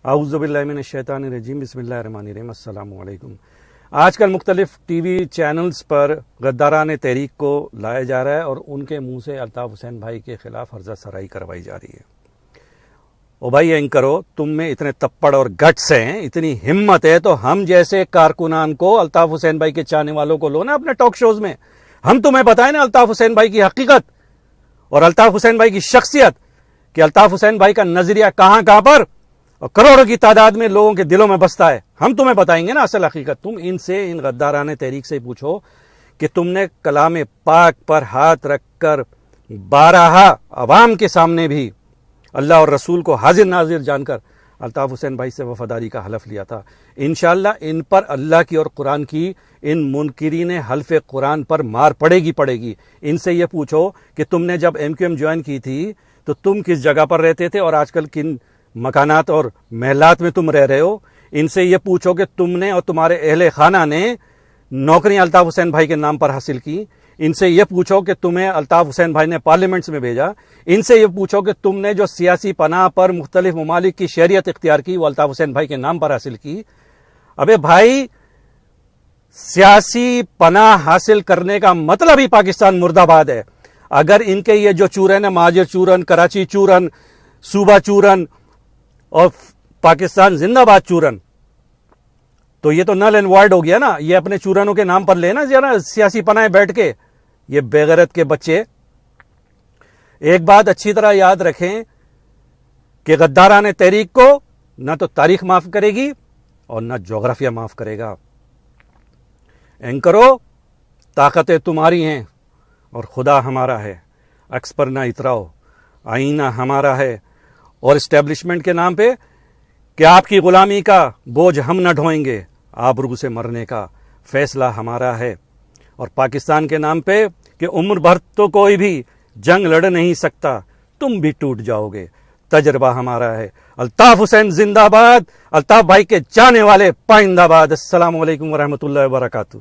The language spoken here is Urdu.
اعوذ باللہ من الشیطان الرجیم بسم اللہ الرحمن الرحیم السلام علیکم۔ آج کل مختلف ٹی وی چینلز پر غداران تحریک کو لایا جا رہا ہے اور ان کے منہ سے الطاف حسین بھائی کے خلاف حرزہ سرائی کروائی جا رہی ہے۔ او بھائی اینکرو، تم میں اتنے تپڑ اور گٹس ہیں، اتنی ہمت ہے تو ہم جیسے کارکنان کو، الطاف حسین بھائی کے چاہنے والوں کو لو نا اپنے ٹاک شوز میں، ہم تمہیں بتائیں نا الطاف حسین بھائی کی حقیقت اور الطاف حسین بھائی کی شخصیت، کہ الطاف حسین بھائی کا نظریہ کہاں کہاں پر اور کروڑوں کی تعداد میں لوگوں کے دلوں میں بستا ہے۔ ہم تمہیں بتائیں گے نا اصل حقیقت۔ تم ان غداران تحریک سے پوچھو کہ تم نے کلام پاک پر ہاتھ رکھ کر بارہا عوام کے سامنے بھی اللہ اور رسول کو حاضر ناظر جان کر الطاف حسین بھائی سے وفاداری کا حلف لیا تھا۔ انشاءاللہ ان پر اللہ کی اور قرآن کی، ان منکرین حلف قرآن پر مار پڑے گی۔ ان سے یہ پوچھو کہ تم نے جب ایم کیو ایم جوائن کی تھی تو تم کس جگہ پر رہتے تھے اور آج کل کن مکانات اور محلات میں تم رہ رہے ہو۔ ان سے یہ پوچھو کہ تم نے اور تمہارے اہل خانہ نے نوکریاں الطاف حسین بھائی کے نام پر حاصل کی۔ ان سے یہ پوچھو کہ تمہیں الطاف حسین بھائی نے پارلیمنٹس میں بھیجا۔ ان سے یہ پوچھو کہ تم نے جو سیاسی پناہ پر مختلف ممالک کی شہریت اختیار کی وہ الطاف حسین بھائی کے نام پر حاصل کی۔ ابے بھائی، سیاسی پناہ حاصل کرنے کا مطلب ہی پاکستان مرد آباد ہے۔ اگر ان کے یہ جو چورن ہے، مہاجر چورن، کراچی چورن، صوبہ چورن اور پاکستان زندہ باد چورن، تو یہ تو نل اینڈ وائڈ ہو گیا نا۔ یہ اپنے چورنوں کے نام پر لینا ذرا سیاسی پناہ بیٹھ کے، یہ بے غیرت کے بچے۔ ایک بات اچھی طرح یاد رکھیں کہ غداران تحریک کو نہ تو تاریخ معاف کرے گی اور نہ جغرافیہ معاف کرے گا۔ اینکرو، طاقتیں تمہاری ہیں اور خدا ہمارا ہے، عکس پر نہ اتراؤ، آئینہ ہمارا ہے، اور اسٹیبلشمنٹ کے نام پہ کہ آپ کی غلامی کا بوجھ ہم نہ ڈھوئیں گے، آبرو سے مرنے کا فیصلہ ہمارا ہے۔ اور پاکستان کے نام پہ کہ عمر بھر تو کوئی بھی جنگ لڑ نہیں سکتا، تم بھی ٹوٹ جاؤ گے، تجربہ ہمارا ہے۔ الطاف حسین زندہ باد، الطاف بھائی کے چاہنے والے پائندہ باد۔ السلام علیکم ورحمۃ اللہ وبرکاتہ۔